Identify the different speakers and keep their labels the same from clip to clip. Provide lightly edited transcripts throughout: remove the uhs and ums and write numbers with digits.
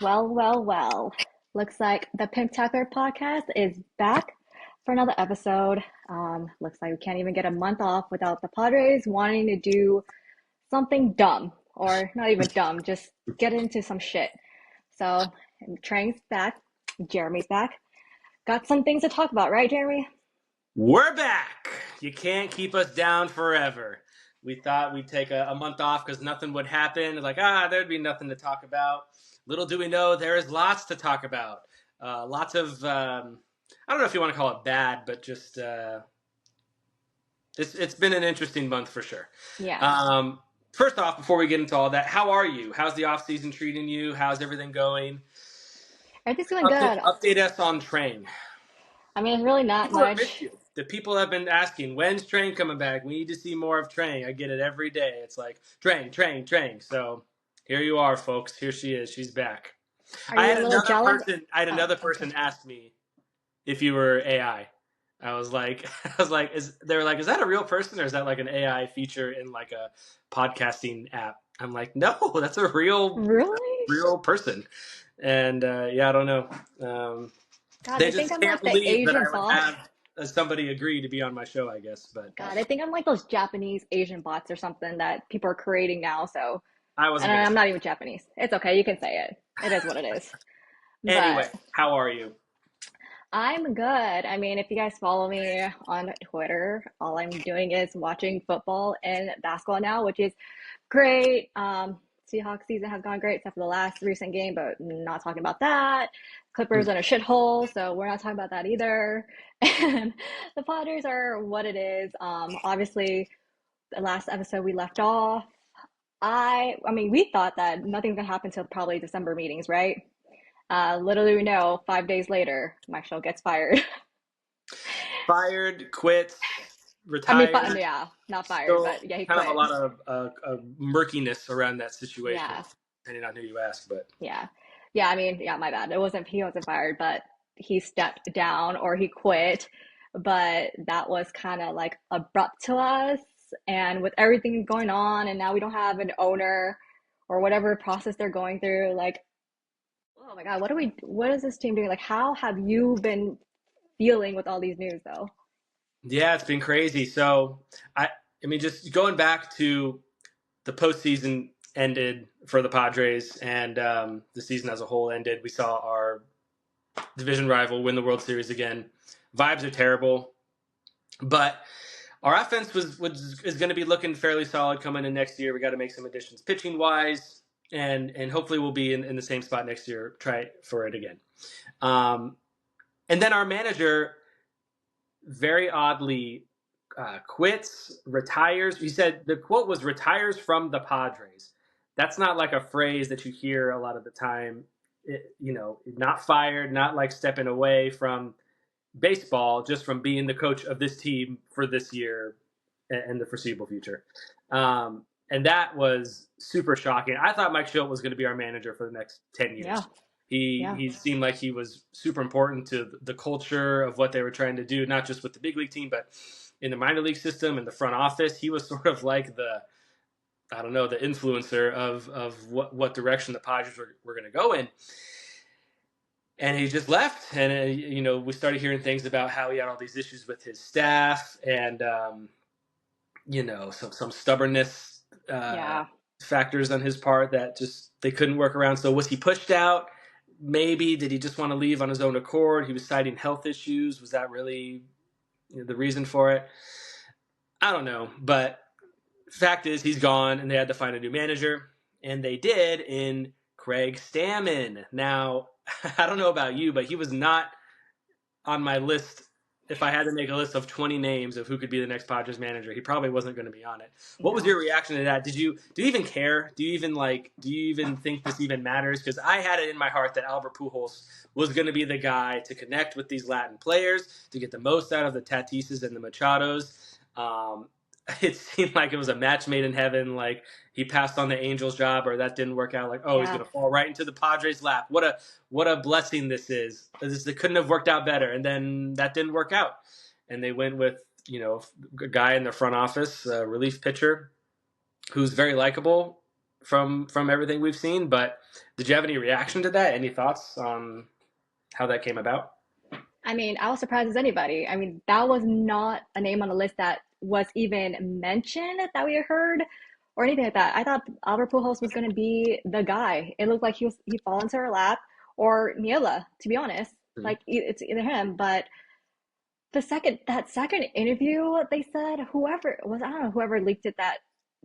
Speaker 1: Well, well, well. Looks like the Pimptacular Podcast is back for another episode. Looks like we can't even get a month off without the Padres wanting to do something dumb, or not even dumb, just get into some shit. So, Trang's back, Jeremy's back. Got some things to talk about, right, Jeremy?
Speaker 2: We're back. You can't keep us down forever. We thought we'd take a month off because nothing would happen. Like, there'd be nothing to talk about. Little do we know, there is lots to talk about. Lots of, I don't know if you want to call it bad, but just, it's been an interesting month for sure.
Speaker 1: Yeah.
Speaker 2: First off, before we get into all that, how are you? How's the off season treating you? How's everything going?
Speaker 1: Everything's going good.
Speaker 2: Update us on Trang.
Speaker 1: I mean, it's really not
Speaker 2: People have missed
Speaker 1: much.
Speaker 2: you. The people have been asking, when's Trang coming back? We need to see more of Trang. I get it every day. It's like, Trang. So here you are, folks. Here she is. She's back.
Speaker 1: Are you a little jealous?
Speaker 2: I had
Speaker 1: Oh,
Speaker 2: another
Speaker 1: okay.
Speaker 2: person ask me if you were AI. They were like, is that a real person or is that like an AI feature in like a podcasting app? I'm like, no, that's a
Speaker 1: Really?
Speaker 2: real person. And I don't know.
Speaker 1: God,
Speaker 2: They
Speaker 1: they think
Speaker 2: just
Speaker 1: I'm
Speaker 2: can't
Speaker 1: like the
Speaker 2: believe that I
Speaker 1: Asian
Speaker 2: would
Speaker 1: bot.
Speaker 2: have somebody agree to be on my show, I guess. But
Speaker 1: God, I think I'm like those Japanese Asian bots or something that people are creating now. So,
Speaker 2: I
Speaker 1: and
Speaker 2: wasn't going to
Speaker 1: I'm
Speaker 2: say.
Speaker 1: not even Japanese. It's okay. You can say it. It is what it is.
Speaker 2: Anyway,
Speaker 1: But
Speaker 2: how are you?
Speaker 1: I'm good. I mean, if you guys follow me on Twitter, all I'm doing is watching football and basketball now, which is great. Seahawks season has gone great except for the last recent game, but not talking about that. Clippers in a shithole, so we're not talking about that either. And the Padres are what it is. Obviously, the last episode we left off, I mean, we thought that nothing's gonna happen until probably December meetings, right? Literally, we know 5 days later, Mike Shell gets fired.
Speaker 2: Fired, quit,
Speaker 1: I mean,
Speaker 2: retired.
Speaker 1: yeah, not fired,
Speaker 2: Still
Speaker 1: but yeah, he
Speaker 2: kind of a
Speaker 1: quit.
Speaker 2: lot of murkiness around that situation,
Speaker 1: Yeah,
Speaker 2: depending on who you ask. But
Speaker 1: yeah, yeah. I mean, yeah, my bad. It wasn't he wasn't fired, but he stepped down or he quit. But that was kind of like abrupt to us, and with everything going on, and now we don't have an owner or whatever process they're going through. Like, oh my God, what is this team doing? Like, how have you been feeling with all these news though?
Speaker 2: yeah, it's been crazy. So I mean, just going back to the postseason ended for the Padres, and the season as a whole ended. We saw our division rival win the World Series again. Vibes are terrible, but our offense is going to be looking fairly solid coming in next year. We got to make some additions pitching wise, and hopefully we'll be in the same spot next year. Try for it again. Um, and then our manager very oddly quits, retires. He said the quote was retires from the Padres. That's not like a phrase that you hear a lot of the time. Not fired, not like stepping away from baseball, just from being the coach of this team for this year and the foreseeable future. And that was super shocking. I thought Mike Schilt was going to be our manager for the next 10
Speaker 1: Yeah,
Speaker 2: years. He
Speaker 1: yeah.
Speaker 2: he seemed like he was super important to the culture of what they were trying to do, not just with the big league team, but in the minor league system, in the front office. He was sort of like I don't know, the influencer of what direction the Padres were going to go in. And he just left, and we started hearing things about how he had all these issues with his staff, and some stubbornness
Speaker 1: Yeah.
Speaker 2: factors on his part that just they couldn't work around. So was he pushed out? Maybe. Did he just want to leave on his own accord? He was citing health issues. Was that really the reason for it? I don't know, but fact is he's gone, and they had to find a new manager, and they did in Craig Stammen. Now, I don't know about you, but he was not on my list. If I had to make a list of 20 names of who could be the next Padres manager, he probably wasn't going to be on it. What was
Speaker 1: No.
Speaker 2: your reaction to that? Do you even care? Do you even think this even matters? Because I had it in my heart that Albert Pujols was going to be the guy to connect with these Latin players, to get the most out of the Tatises and the Machados. It seemed like it was a match made in heaven. Like he passed on the Angels job, or that didn't work out. Like, oh, he's
Speaker 1: Yeah.
Speaker 2: going to fall right into the Padres' lap. What a blessing this is. It couldn't have worked out better. And then that didn't work out. And they went with, a guy in the front office, a relief pitcher, who's very likable, from everything we've seen. But did you have any reaction to that? Any thoughts on how that came about?
Speaker 1: I mean, I was surprised as anybody. I mean, that was not a name on the list that was even mentioned that we heard or anything like that. I thought Albert Pujols was going to be the guy. It looked like he fall into her lap or Niela, to be honest.
Speaker 2: Mhm.
Speaker 1: Like it's either him, but that second interview, they said whoever it was, I don't know, whoever leaked it, that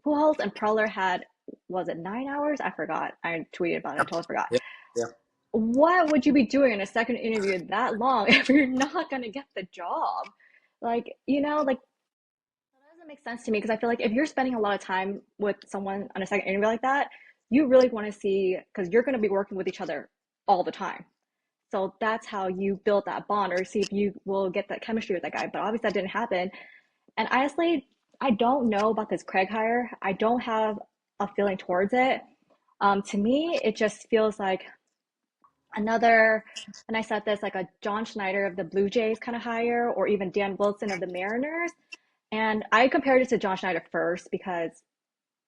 Speaker 1: Pujols and Preller had, was it 9 hours? I forgot. I tweeted about it. I totally forgot.
Speaker 2: Yeah, yeah,
Speaker 1: What would you be doing in a second interview that long if you're not going to get the job? Like, like that doesn't make sense to me because I feel like if you're spending a lot of time with someone on a second interview like that, you really want to see, because you're going to be working with each other all the time. So that's how you build that bond or see if you will get that chemistry with that guy. But obviously that didn't happen. And honestly, I don't know about this Craig hire. I don't have a feeling towards it. To me, it just feels like another, and I said this, like a John Schneider of the Blue Jays kind of hire, or even Dan Wilson of the Mariners. And I compared it to John Schneider first because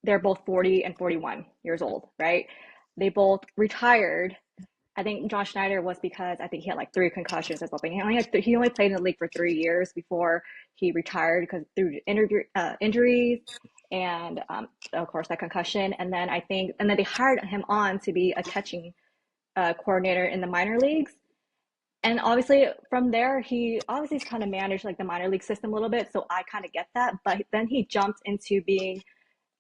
Speaker 1: they're both 40 and 41 years old, right? They both retired. I think John Schneider was because I think he had like 3 concussions or something. He only played in the league for 3 years before he retired because through injuries and of course that concussion. And then they hired him on to be a catching coordinator in the minor leagues. And obviously from there, he obviously kind of managed like the minor league system a little bit. So I kind of get that. But then he jumped into being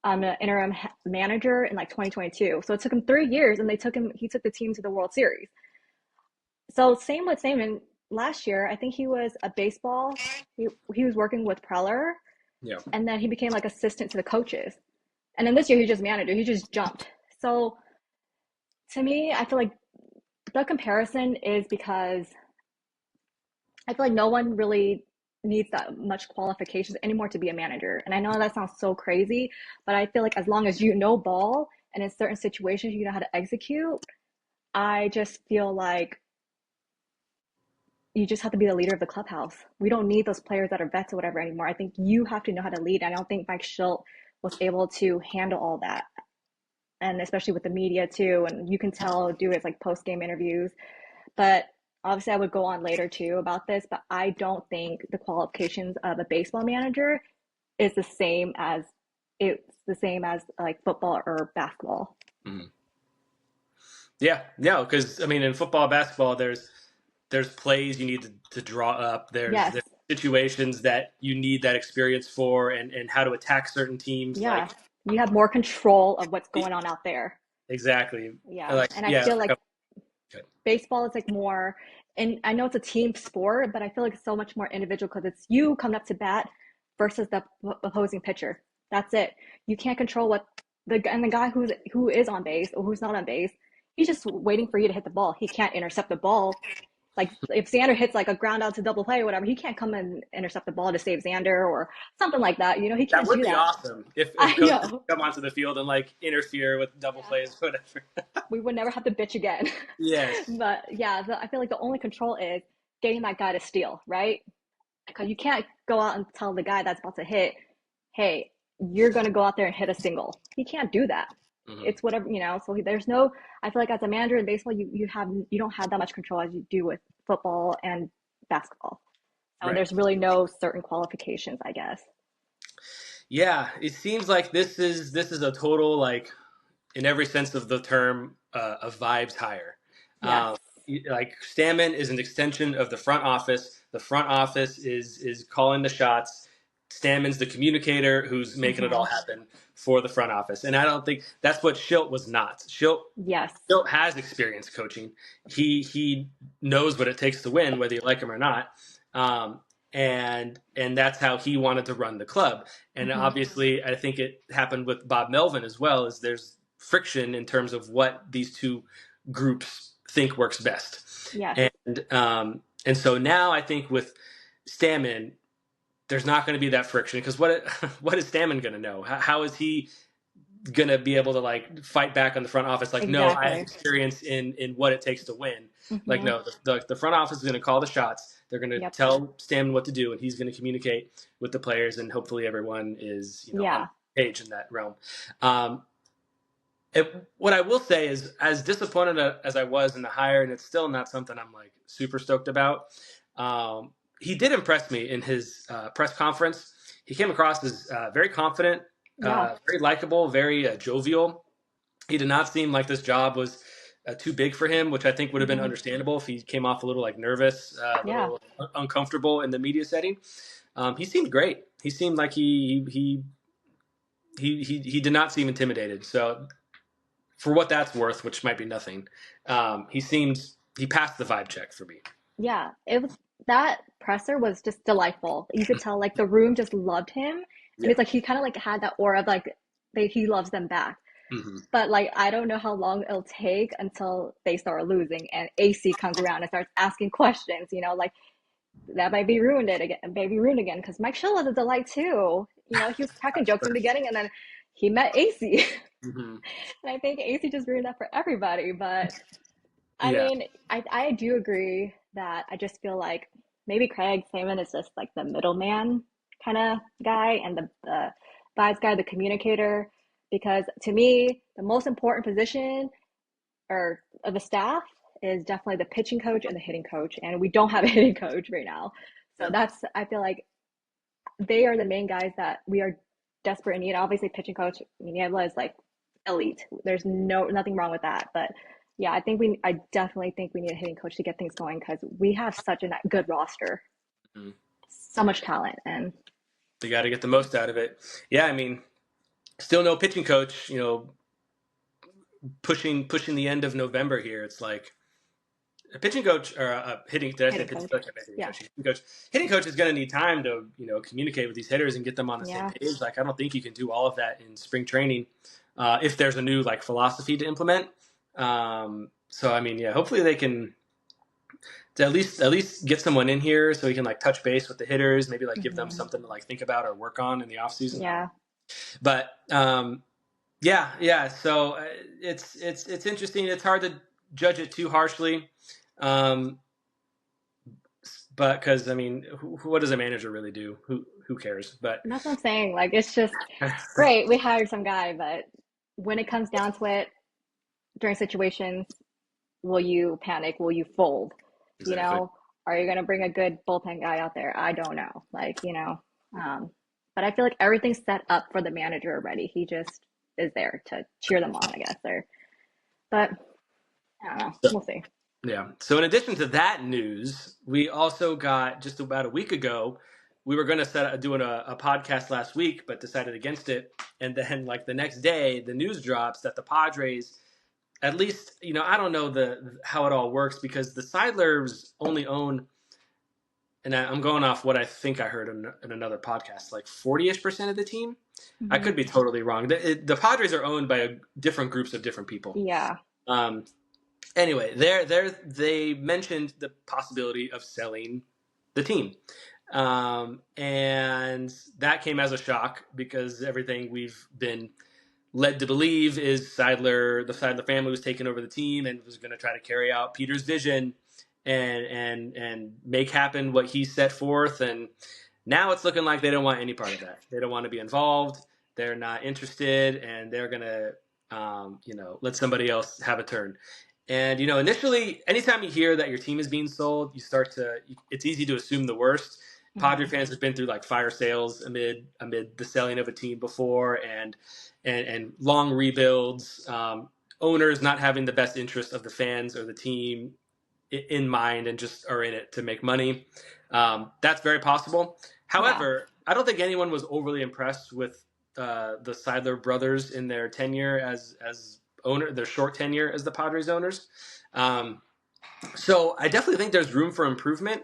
Speaker 1: an interim manager in like 2022. So it took him 3 years, and he took the team to the World Series. So same with Saman last year. I think he was a baseball. He was working with Preller,
Speaker 2: yeah.
Speaker 1: and then he became like assistant to the coaches. And then this year he's just manager. He just jumped. So to me, I feel like the comparison is because I feel like no one really needs that much qualifications anymore to be a manager. And I know that sounds so crazy, but I feel like as long as you know ball and in certain situations you know how to execute, I just feel like you just have to be the leader of the clubhouse. We don't need those players that are vets or whatever anymore. I think you have to know how to lead. I don't think Mike Schilt was able to handle all that. And especially with the media too. And you can tell, do his like post game interviews. But obviously, I would go on later too about this, but I don't think the qualifications of a baseball manager is the same as like football or basketball.
Speaker 2: Mhm. Yeah, no, because I mean, in football, basketball, there's plays you need to draw up.
Speaker 1: Yes.
Speaker 2: There's situations that you need that experience for, and how to attack certain teams.
Speaker 1: Yeah.
Speaker 2: Like
Speaker 1: You have more control of what's going on out there.
Speaker 2: exactly,
Speaker 1: Yeah.
Speaker 2: like
Speaker 1: And I
Speaker 2: yeah,
Speaker 1: feel
Speaker 2: like,
Speaker 1: like baseball is like more, and I know it's a team sport, but I feel like it's so much more individual because it's you coming up to bat versus the opposing pitcher. That's it. You can't control what the guy who is on base or who's not on base. He's just waiting for you to hit the ball. He can't intercept the ball. Like if Xander hits like a ground out to double play or whatever, he can't come and intercept the ball to save Xander or something like that. He
Speaker 2: that
Speaker 1: can't
Speaker 2: would
Speaker 1: do
Speaker 2: be
Speaker 1: that.
Speaker 2: awesome if
Speaker 1: I
Speaker 2: coaches
Speaker 1: know.
Speaker 2: come onto the field and like interfere with double
Speaker 1: Yeah.
Speaker 2: plays, whatever.
Speaker 1: We would never have to bitch again.
Speaker 2: Yes,
Speaker 1: But yeah, I feel like the only control is getting that guy to steal, right? Because you can't go out and tell the guy that's about to hit, hey, you're going to go out there and hit a single. He can't do that.
Speaker 2: hmm
Speaker 1: It's whatever. So there's no, I feel like as a manager in baseball, you don't have that much control as you do with football and basketball. So
Speaker 2: right.
Speaker 1: there's really no certain qualifications, I guess.
Speaker 2: Yeah, it seems like this is a total like in every sense of the term a vibes hire.
Speaker 1: Yes.
Speaker 2: Um, like Stammen is an extension of the front office. The front office is calling the shots. Stammen's the communicator who's making it all
Speaker 1: Mm-hmm.
Speaker 2: happen for the front office. And I don't think that's what Schilt was not.
Speaker 1: Yes.
Speaker 2: Schilt has experience coaching. He knows what it takes to win, whether you like him or not. Um, and that's how he wanted to run the club. And
Speaker 1: Mm-hmm.
Speaker 2: obviously, I think it happened with Bob Melvin as well. Is there's friction in terms of what these two groups think works best.
Speaker 1: Yes.
Speaker 2: And so now I think with Stammen, there's not going to be that friction because what is Stammen going to know? How is he going to be able to like fight back on the front office? Like, no, I have
Speaker 1: Exactly.
Speaker 2: experience in what it takes to win. Like,
Speaker 1: Mm-hmm.
Speaker 2: no, the front office is going to call the shots. They're going to
Speaker 1: Yep.
Speaker 2: tell Stammen what to do, and he's going to communicate with the players, and hopefully everyone is on
Speaker 1: Yeah.
Speaker 2: page in that realm. Um, What I will say is, as disappointed as I was in the hire, and it's still not something I'm like super stoked about. He did impress me in his press conference. He came across as very confident,
Speaker 1: Yeah.
Speaker 2: very likable, very jovial. He did not seem like this job was too big for him, which I think would have been
Speaker 1: Hmm.
Speaker 2: understandable if he came off a little like nervous, a
Speaker 1: Yeah.
Speaker 2: little uncomfortable in the media setting. He seemed great. He seemed like he did not seem intimidated. So for what that's worth, which might be nothing, he passed the vibe check for me.
Speaker 1: Yeah. It was that presser was just delightful. You could tell like the room just loved him. And
Speaker 2: Yeah.
Speaker 1: it's like he kind of like had that aura of like he loves them back.
Speaker 2: Mm-hmm.
Speaker 1: But like I don't know how long it'll take until they start losing and AC comes around and starts asking questions, like that might be ruined it again, maybe ruined again because Mike Schill was a delight too. He was cracking jokes in the beginning and then he met AC.
Speaker 2: Mm-hmm.
Speaker 1: And I think AC just ruined that for everybody. But I
Speaker 2: Yeah.
Speaker 1: mean, I do agree that I just feel like maybe Craig Saman is just like the middleman kind of guy and the vibes guy, the communicator. Because to me, the most important position or of the staff is definitely the pitching coach and the hitting coach, and we don't have a hitting coach right now. So
Speaker 2: Yeah.
Speaker 1: I feel like they are the main guys that we are desperate in need. Obviously, pitching coach Niebla is like elite. There's nothing wrong with that, but yeah, I definitely think we need a hitting coach to get things going because we have such a good roster,
Speaker 2: Mm-hmm.
Speaker 1: so much talent, and
Speaker 2: They got to get the most out of it. Yeah, I mean, still no pitching coach. Pushing the end of November here. It's like a pitching coach or a hitting. Did I say
Speaker 1: hitting
Speaker 2: pitching
Speaker 1: coach.
Speaker 2: coach? I meant hitting
Speaker 1: Yeah,
Speaker 2: coach. Hitting coach. Hitting coach is going to need time to communicate with these hitters and get them on the same
Speaker 1: yeah,
Speaker 2: page. Like I don't think you can do all of that in spring training if there's a new like philosophy to implement. So I mean, yeah, hopefully they can to at least get someone in here so he can like touch base with the hitters, maybe like give them
Speaker 1: hmm,
Speaker 2: something to like think about or work on in the off season.
Speaker 1: yeah.
Speaker 2: But yeah. So it's interesting. It's hard to judge it too harshly, um, but because I mean, what does a manager really do? Who cares? But
Speaker 1: And that's what I'm saying. Like it's just great. We hired some guy, but when it comes down to it, during situations, will you panic? Will you fold? You
Speaker 2: exactly.
Speaker 1: know, are you going to bring a good bullpen guy out there? I don't know. Um, but I feel like everything's set up for the manager already. He just is there to cheer them on, I guess. But I don't know.
Speaker 2: So,
Speaker 1: We'll see.
Speaker 2: yeah. So in addition to that news, we also got just about a week ago. We were going to set doing a podcast last week, but decided against it. And then, like the next day, the news drops that the Padres, at least, I don't know how it all works because the Seidlers only own, and I'm going off what I think I heard in another podcast, like 40-ish% of the team. I
Speaker 1: Hmm.
Speaker 2: could be totally wrong. The Padres are owned by different groups of different people.
Speaker 1: Yeah.
Speaker 2: Um, anyway, they mentioned the possibility of selling the team. And that came as a shock because everything we've been led to believe is the Seidler family was taking over the team and was going to try to carry out Peter's vision and make happen what he set forth. And now it's looking like they don't want any part of that. They don't want to be involved. They're not interested, and they're going to, let somebody else have a turn. And initially, anytime you hear that your team is being sold, it's easy to assume the worst. Padre
Speaker 1: Hmm.
Speaker 2: fans have been through like fire sales amid the selling of a team before, and long rebuilds. Owners not having the best interest of the fans or the team in mind and just are in it to make money. That's very possible.
Speaker 1: Yeah.
Speaker 2: However, I don't think anyone was overly impressed with the Seidler brothers in their tenure as owner, their short tenure as the Padres owners. Um, so I definitely think there's room for improvement.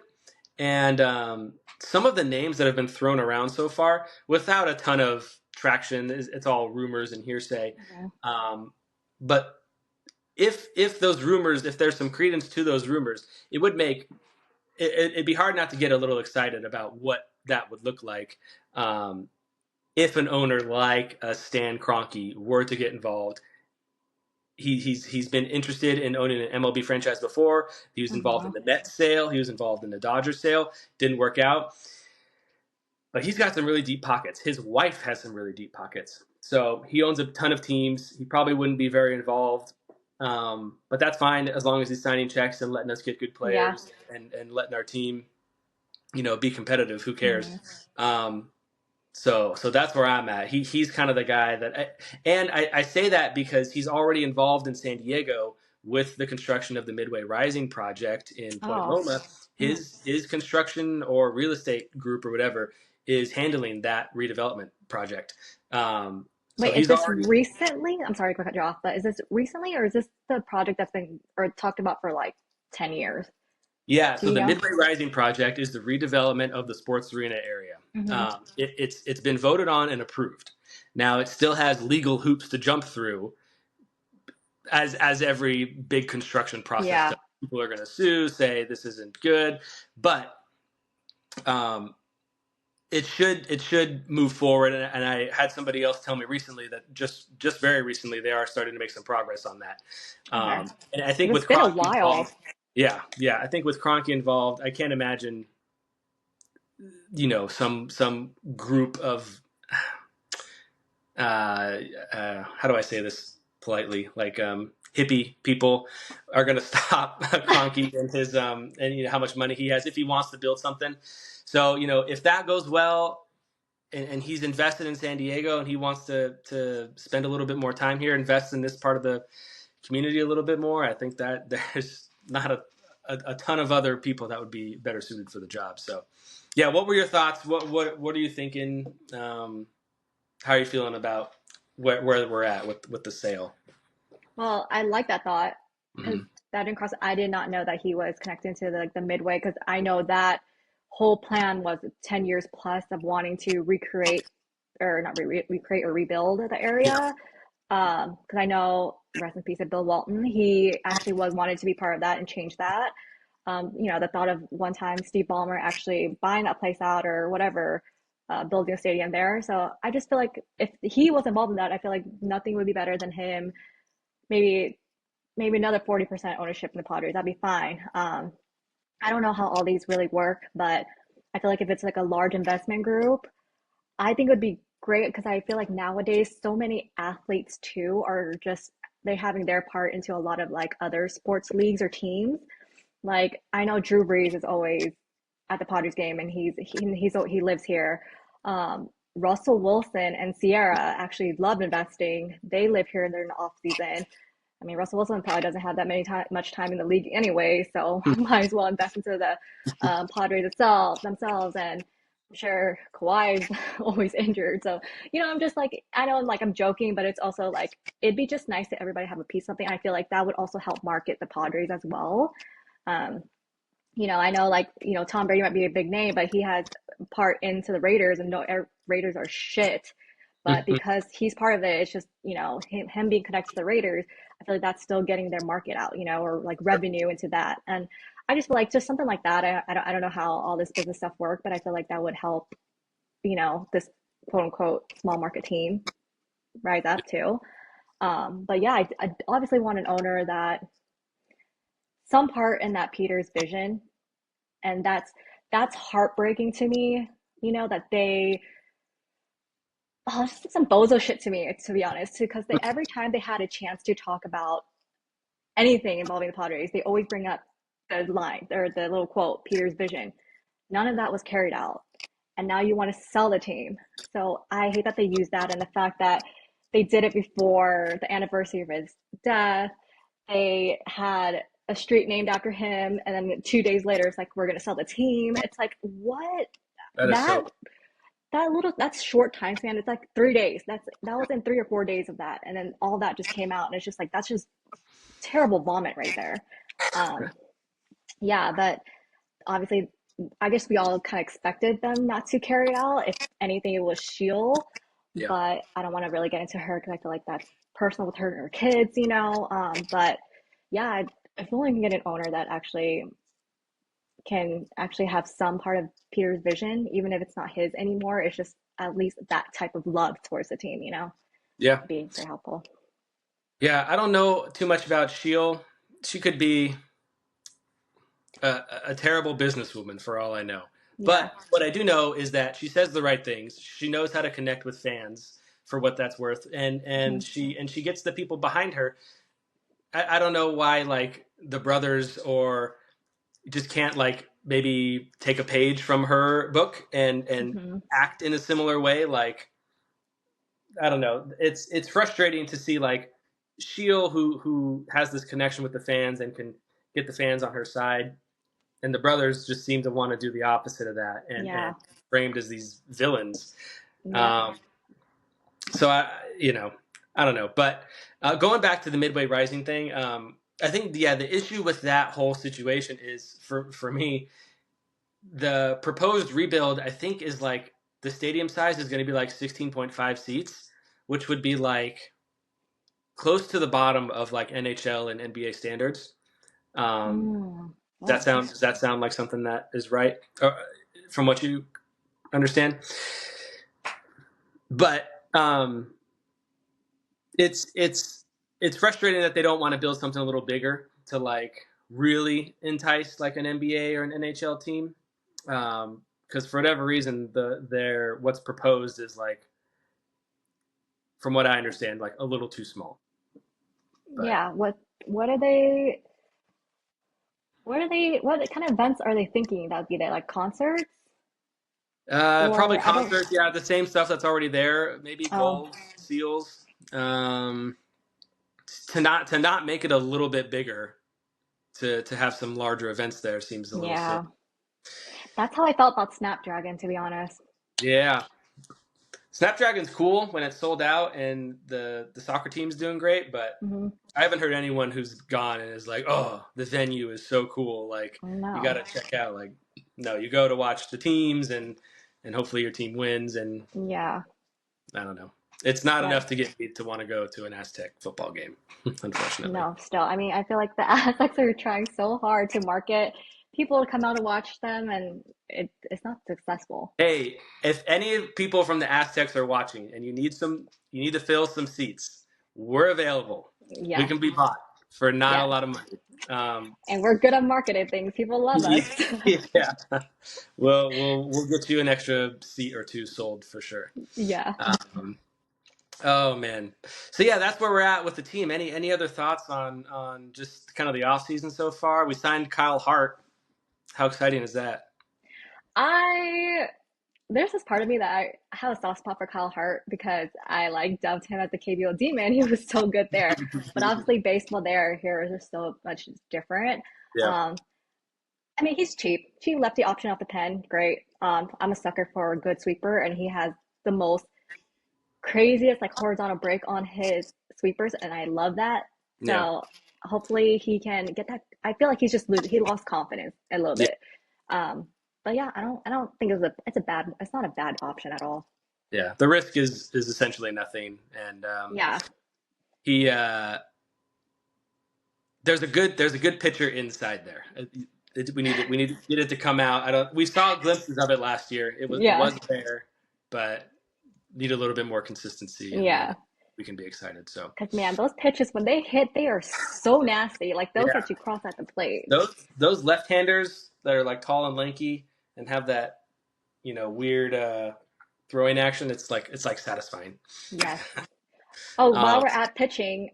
Speaker 2: And some of the names that have been thrown around so far, without a ton of traction, it's all rumors and hearsay.
Speaker 1: Hmm.
Speaker 2: But if those rumors, if there's some credence to those rumors, it would make it'd be hard not to get a little excited about what that would look like if an owner like Stan Kroenke were to get involved. He's been interested in owning an MLB franchise before. He was involved in
Speaker 1: Hmm.
Speaker 2: the Mets sale. He was involved in the Dodgers sale. Didn't work out. But he's got some really deep pockets. His wife has some really deep pockets. So he owns a ton of teams. He probably wouldn't be very involved, but that's fine as long as he's signing checks and letting us get good
Speaker 1: Yeah.
Speaker 2: players and letting our team, be competitive. Who cares?
Speaker 1: Hmm.
Speaker 2: So that's where I'm at. He's kind of the guy that, and I say that because he's already involved in San Diego with the construction of the Midway Rising project in Point
Speaker 1: Oh.
Speaker 2: Loma.
Speaker 1: Hmm.
Speaker 2: His construction or real estate group or whatever is handling that redevelopment project. So
Speaker 1: Wait, is
Speaker 2: he's
Speaker 1: this
Speaker 2: already.
Speaker 1: recently? I'm sorry to cut you off, but is this recently or is this the project that's been or talked about for like 10 years?
Speaker 2: Yeah,
Speaker 1: Do
Speaker 2: so
Speaker 1: you
Speaker 2: the
Speaker 1: know?
Speaker 2: Midway Rising project is the redevelopment of the sports arena area.
Speaker 1: Hmm.
Speaker 2: It's been voted on and approved. Now it still has legal hoops to jump through, as every big construction process
Speaker 1: Yeah.
Speaker 2: does. People are going to sue, say this isn't good, but um, it should move forward. And I had somebody else tell me recently that just very recently they are starting to make some progress on that.
Speaker 1: Okay.
Speaker 2: And I think
Speaker 1: 'Cause it's
Speaker 2: with
Speaker 1: been a
Speaker 2: Kroenke
Speaker 1: while.
Speaker 2: involved, yeah, I think with Kroenke involved, I can't imagine some group of how do I say this politely, like hippie people are going to stop Kroenke and his and how much money he has if he wants to build something. So if that goes well and he's invested in San Diego and he wants to spend a little bit more time here, invest in this part of the community a little bit more, I think that there's not a ton of other people that would be better suited for the job. So yeah, what were your thoughts? What are you thinking? How are you feeling about where we're at with the sale?
Speaker 1: Well, I like that thought because
Speaker 2: Mm-hmm.
Speaker 1: that didn't cross. I did not know that he was connected to the Midway because I know that whole plan was 10 years plus of wanting to recreate or not recreate or rebuild the
Speaker 2: Yeah.
Speaker 1: area. Because I know, rest in peace, of Bill Walton. He actually was wanted to be part of that and change that. The thought of one time Steve Ballmer actually buying that place out or whatever, building a stadium there. So I just feel like if he was involved in that, I feel like nothing would be better than him. Maybe another 40% ownership in the Padres. That'd be fine. I don't know how all these really work, but I feel like if it's like a large investment group, I think it would be great because I feel like nowadays so many athletes too are just they having their part into a lot of like other sports leagues or teams. Like I know Drew Brees is always at the Padres game and he lives here. Russell Wilson and Sierra actually love investing. They live here during the off season. I mean, Russell Wilson probably doesn't have that much time in the league anyway, so might as well invest into the Padres themselves. And I'm sure Kawhi's always injured, so I'm just like I know, like I'm joking, but it's also like it'd be just nice to everybody have a piece of something. I feel like that would also help market the Padres as well. Um, I know like Tom Brady might be a big name, but he has part into the Raiders, and no Raiders are shit. But because he's part of it, it's just him being connected to the Raiders. I feel like that's still getting their market out, or like revenue into that. And I just feel like just something like that. I don't know how all this business stuff work, but I feel like that would help this quote unquote small market team rise up too. But yeah, I obviously want an owner that some part in that Peters vision, and that's heartbreaking to me. That they just some bozo shit to me, to be honest, because every time they had a chance to talk about anything involving the Padres, they always bring up the line or the little quote, Peter's vision. None of that was carried out. And now you want to sell the team. So I hate that they use that, and the fact that they did it before the anniversary of his death. They had a street named after him, and then 2 days later, it's like we're gonna sell the team. It's like what
Speaker 2: That is
Speaker 1: that
Speaker 2: so.
Speaker 1: that's short time span. It's like 3 days. That was in 3 or 4 days of that, and then all that just came out, and it's just like that's just terrible vomit right there. Um, yeah, but obviously, I guess we all kind of expected them not to carry it out. If anything, it was Sheil,
Speaker 2: Yeah.
Speaker 1: but I don't want to really get into her because I feel like that's personal with her and her kids. But yeah, if we only can get an owner that actually can actually have some part of Peter's vision, even if it's not his anymore, it's just at least that type of love towards the team,
Speaker 2: Yeah.
Speaker 1: being very helpful.
Speaker 2: Yeah. I don't know too much about Sheil. She could be a terrible businesswoman for all I know.
Speaker 1: Yeah.
Speaker 2: But what I do know is that she says the right things. She knows how to connect with fans. for what that's worth,
Speaker 1: Mhm.
Speaker 2: she gets the people behind her. I don't know why like the brothers or just can't like maybe take a page from her book and
Speaker 1: Mhm.
Speaker 2: act in a similar way. Like I don't know. It's frustrating to see like Sheil who has this connection with the fans and can get the fans on her side, and the brothers just seem to want to do the opposite of that and
Speaker 1: Yeah.
Speaker 2: framed as these villains.
Speaker 1: Yep.
Speaker 2: Um, so I don't know, but going back to the Midway Rising thing, I think the issue with that whole situation is for me the proposed rebuild. I think is like the stadium size is going to be like 16.5 seats, which would be like close to the bottom of like NHL and NBA standards. Um,
Speaker 1: Mm.
Speaker 2: that
Speaker 1: Oh.
Speaker 2: sound does that sound like something that is right from what you understand? But it's frustrating that they don't want to build something a little bigger to like really entice like an NBA or an NHL team. Because for whatever reason, their what's proposed is like, from what I understand, like a little too small. But
Speaker 1: Yeah. What are what kind of events are they thinking that would be there? Like concerts?
Speaker 2: probably
Speaker 1: Or I don't
Speaker 2: concerts, yeah, the same stuff that's already there. Maybe
Speaker 1: oh
Speaker 2: goals, seals. To not make it a little bit bigger, to have some larger events there seems a little silly.
Speaker 1: yeah. That's how I felt about Snapdragon, to be honest.
Speaker 2: Yeah, Snapdragon's cool when it's sold out and the soccer team's doing great, but
Speaker 1: Hmm.
Speaker 2: I haven't heard anyone who's gone and is like, "Oh, the venue is so cool. Like, you got
Speaker 1: No.
Speaker 2: to check out." Like, no, you go to watch the teams and hopefully your team wins. And
Speaker 1: Yeah.
Speaker 2: I don't know, it's not
Speaker 1: Yeah.
Speaker 2: enough to get me to want to go to an Aztec football game, unfortunately.
Speaker 1: No, still. I mean, I feel like the Aztecs are trying so hard to market people to come out and watch them, and it's not successful.
Speaker 2: Hey, if any people from the Aztecs are watching and you need to fill some seats, we're available. We
Speaker 1: Yes,
Speaker 2: can be bought for not a
Speaker 1: yes.
Speaker 2: lot of money.
Speaker 1: And we're good at marketing things. People love us.
Speaker 2: yeah, we'll get you an extra seat or two sold for sure.
Speaker 1: Yeah.
Speaker 2: Um, oh man, so yeah, that's where we're at with the team. Any other thoughts on just kind of the off season so far? We signed Kyle Hart. How exciting is that?
Speaker 1: I there's this part of me that I have a soft spot for Kyle Hart because I like dubbed him as the KBO demon. He was so good there. But obviously baseball there here is just so much different.
Speaker 2: Yeah,
Speaker 1: Um, I mean, he's cheap. Cheap lefty option off the pen. Great. I'm a sucker for a good sweeper, and he has the most craziest like horizontal break on his sweepers, and I love that.
Speaker 2: yeah,
Speaker 1: So hopefully he can get that. I feel like he lost confidence a little
Speaker 2: yeah,
Speaker 1: bit. Um, but yeah, I don't think it's not a bad option at all.
Speaker 2: yeah. The risk is essentially nothing, and
Speaker 1: Yeah.
Speaker 2: he there's a good pitcher inside there. We need to get it to come out. I don't. We saw glimpses of it last year. It
Speaker 1: Yeah.
Speaker 2: was there, but need a little bit more consistency, and then
Speaker 1: Yeah.
Speaker 2: we can be excited. So
Speaker 1: Because man, those pitches when they hit, they are so nasty. Like those
Speaker 2: yeah,
Speaker 1: that you cross at the plate.
Speaker 2: those left-handers that are like tall and lanky and have that weird throwing action. It's like satisfying.
Speaker 1: Yes. Oh, while
Speaker 2: um,
Speaker 1: we're at pitching,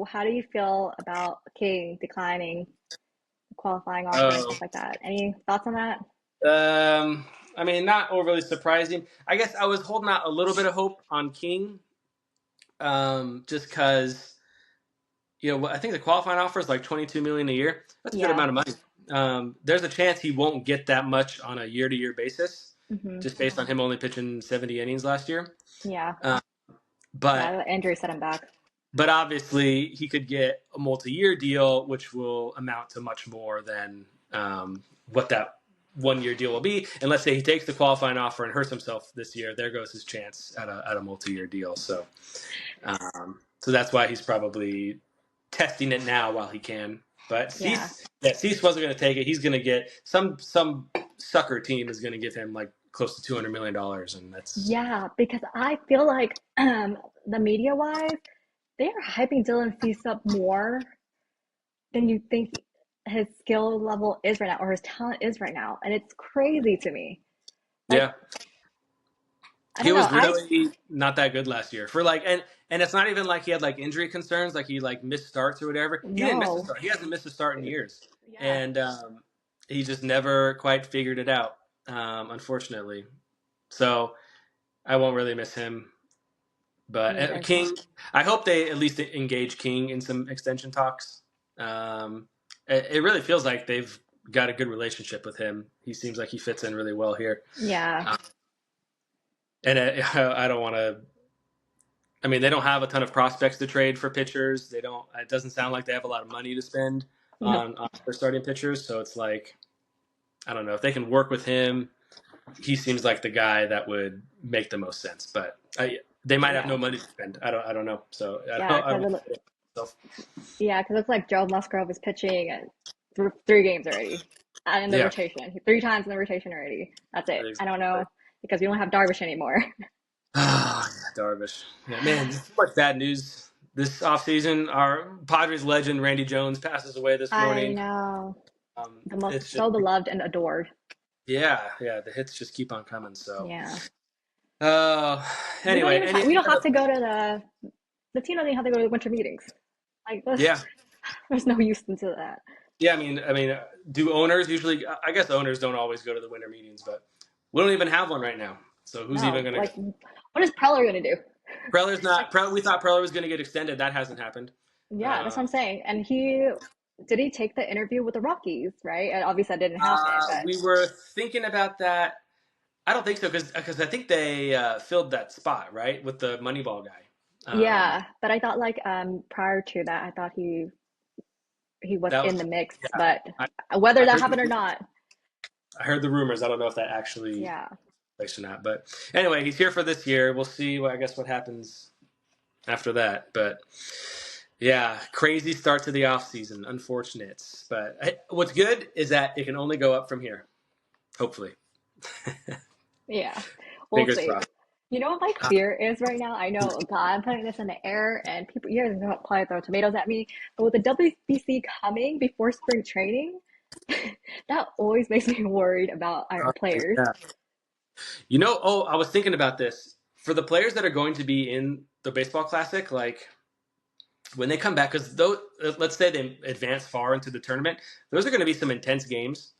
Speaker 1: how do you feel about King declining qualifying offer and
Speaker 2: oh,
Speaker 1: stuff like that? Any thoughts on that?
Speaker 2: um, I mean, not overly surprising. I guess I was holding out a little bit of hope on King, just because I think the qualifying offer is like 22 million a year. That's a good
Speaker 1: Yeah.
Speaker 2: amount of money. There's a chance he won't get that much on a year-to-year basis,
Speaker 1: Hmm.
Speaker 2: just based on him only pitching 70 innings last year.
Speaker 1: Yeah.
Speaker 2: Uh, but
Speaker 1: Yeah, the injury set him back.
Speaker 2: but obviously he could get a multi-year deal, which will amount to much more than what that 1 year deal will be. And let's say he takes the qualifying offer and hurts himself this year, there goes his chance at a multi-year deal. So that's why he's probably testing it now while he can. But
Speaker 1: Yeah.
Speaker 2: Cease wasn't going to take it. He's going to get some sucker team is going to give him like close to $200 million, and that's
Speaker 1: Yeah, because I feel like the media wise, they are hyping Dylan Cease up more than you think his skill level is right now or his talent is right now. And it's crazy to me. Like
Speaker 2: yeah.
Speaker 1: I
Speaker 2: He
Speaker 1: don't know.
Speaker 2: was really not that good last year for like, and it's not even like he had like injury concerns, like he like missed starts or whatever. He didn't miss a
Speaker 1: No.
Speaker 2: start. He hasn't missed a start in years,
Speaker 1: Yeah.
Speaker 2: and he just never quite figured it out, unfortunately. So I won't really miss him. But
Speaker 1: Me either.
Speaker 2: King, I hope they at least engage King in some extension talks. Um, it really feels like they've got a good relationship with him. He seems like he fits in really well here.
Speaker 1: Yeah.
Speaker 2: Uh, and I don't want to. I mean, they don't have a ton of prospects to trade for pitchers. They don't. It doesn't sound like they have a lot of money to spend
Speaker 1: No.
Speaker 2: on their starting pitchers. So it's like, I don't know if they can work with him. He seems like the guy that would make the most sense. But they might have
Speaker 1: Yeah.
Speaker 2: no money to spend. I don't know. So
Speaker 1: Yeah.
Speaker 2: I don't
Speaker 1: Because
Speaker 2: know.
Speaker 1: yeah, because it's like Joe Musgrove is pitching for 3 games already, and in the
Speaker 2: Yeah.
Speaker 1: rotation, 3 times in the rotation already. That's it. I don't know because we don't have Darvish anymore.
Speaker 2: Ah, Darvish. Yeah, man, so much bad news this offseason. Our Padres legend Randy Jones passes away this
Speaker 1: I
Speaker 2: morning.
Speaker 1: know. The most
Speaker 2: It's just
Speaker 1: so beloved and adored.
Speaker 2: yeah. The hits just keep on coming. So,
Speaker 1: Yeah.
Speaker 2: uh,
Speaker 1: We don't
Speaker 2: anyway,
Speaker 1: even we
Speaker 2: any
Speaker 1: don't have
Speaker 2: other,
Speaker 1: to go to the team doesn't even have to go to the winter meetings. Like this,
Speaker 2: yeah,
Speaker 1: there's no use into that.
Speaker 2: yeah. Do owners usually? I guess owners don't always go to the winter meetings, but we don't even have one right now. So who's even
Speaker 1: No,
Speaker 2: going to go?
Speaker 1: like what is Preller gonna do?
Speaker 2: Preller's
Speaker 1: Like
Speaker 2: not. We thought Preller was going to get extended. That hasn't happened.
Speaker 1: yeah, that's
Speaker 2: Uh,
Speaker 1: what I'm saying. And he did he take the interview with the Rockies, right? And obviously that didn't happen, but
Speaker 2: we were thinking about that. I don't think so because I think they filled that spot right with the Moneyball guy.
Speaker 1: yeah. But I thought like prior to that, I thought he was
Speaker 2: That
Speaker 1: in
Speaker 2: was
Speaker 1: the mix,
Speaker 2: yeah.
Speaker 1: but
Speaker 2: I,
Speaker 1: whether
Speaker 2: I
Speaker 1: that
Speaker 2: heard
Speaker 1: happened or not,
Speaker 2: I heard the rumors. I don't know if that actually
Speaker 1: yeah.
Speaker 2: placed or not. But anyway, he's here for this year. We'll see. I guess what happens after that. But yeah, crazy start to the off season. Unfortunate. But what's good is that it can only go up from here. Hopefully,
Speaker 1: Yeah, we'll
Speaker 2: fingers
Speaker 1: see.
Speaker 2: crossed.
Speaker 1: You know what my fear is right now? I know, God, I'm putting this in the air, and people, you're gonna probably throw tomatoes at me. But with the WBC coming before spring training, that always makes me worried about our players.
Speaker 2: Yeah. I was thinking about this for the players that are going to be in the baseball classic, like when they come back, because those, let's say they advance far into the tournament, those are going to be some intense games,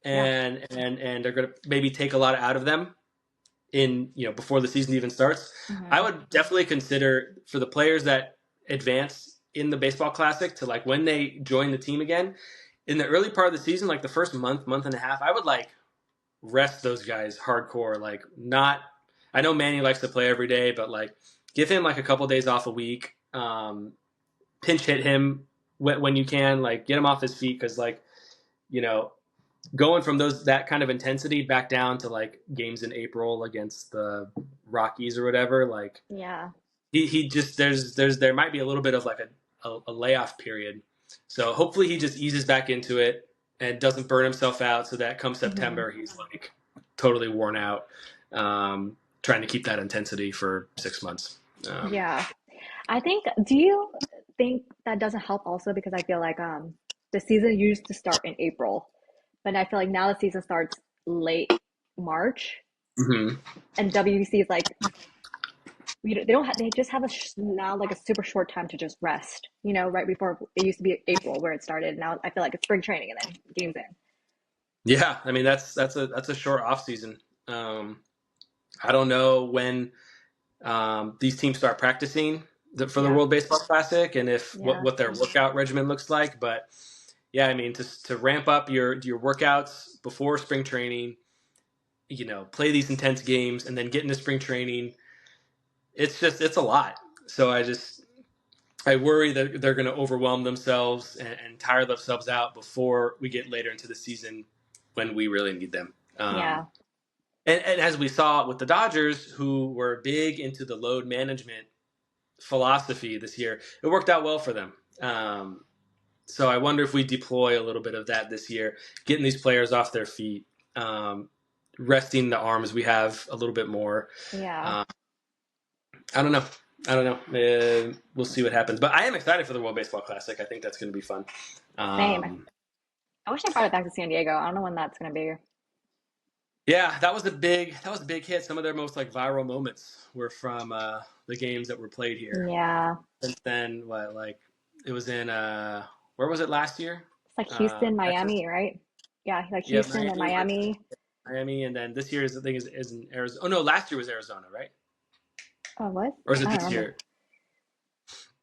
Speaker 1: Yeah.
Speaker 2: and they're going to maybe take a lot out of them in before the season even starts. I
Speaker 1: Hmm.
Speaker 2: would definitely consider for the players that advance in the baseball classic to like when they join the team again in the early part of the season, like the first month and a half, I would like rest those guys hardcore. Like not, I know Manny likes to play every day, but like give him like a couple days off a week. Pinch hit him when you can, like get him off his feet because like you know going from that kind of intensity back down to like games in April against the Rockies or whatever, like
Speaker 1: Yeah.
Speaker 2: he just there might be a little bit of like a layoff period. So hopefully he just eases back into it and doesn't burn himself out so that come
Speaker 1: Hmm.
Speaker 2: September he's like totally worn out, trying to keep that intensity for 6 months.
Speaker 1: Yeah. I think, do you think that doesn't help also because I feel like the season used to start in April, but I feel like now the season starts late March,
Speaker 2: Mhm.
Speaker 1: and WBC is like they don't have they just have now like a super short time to just rest. Right before it used to be April where it started. Now I feel like it's spring training and then games in.
Speaker 2: Yeah, I mean that's a short off season. I don't know when these teams start practicing for the
Speaker 1: Yeah,
Speaker 2: World Baseball Classic and if
Speaker 1: yeah,
Speaker 2: what their workout regimen looks like. But yeah, I mean to ramp up your workouts before spring training, play these intense games and then get into spring training. It's a lot. So I worry that they're going to overwhelm themselves and tire themselves out before we get later into the season when we really need them.
Speaker 1: yeah,
Speaker 2: And as we saw with the Dodgers, who were big into the load management philosophy this year, it worked out well for them. So I wonder if we deploy a little bit of that this year, getting these players off their feet, resting the arms we have a little bit more.
Speaker 1: yeah.
Speaker 2: Uh, I don't know. I don't know. We'll see what happens. But I am excited for the World Baseball Classic. I think that's going to be fun.
Speaker 1: Same.
Speaker 2: Um,
Speaker 1: I wish they brought it back to San Diego. I don't know when that's gonna be.
Speaker 2: Yeah, that was a big hit. Some of their most like viral moments were from the games that were played here.
Speaker 1: Yeah.
Speaker 2: Since then, it was in where was it last year?
Speaker 1: It's like Houston,
Speaker 2: Texas.
Speaker 1: Miami, right? Yeah, like
Speaker 2: Yeah,
Speaker 1: Houston and
Speaker 2: Miami,
Speaker 1: Miami.
Speaker 2: and then this year's the thing is in Arizona. Oh no, last year was Arizona, right?
Speaker 1: Oh, what?
Speaker 2: Or is it
Speaker 1: I don't
Speaker 2: this
Speaker 1: remember.
Speaker 2: year?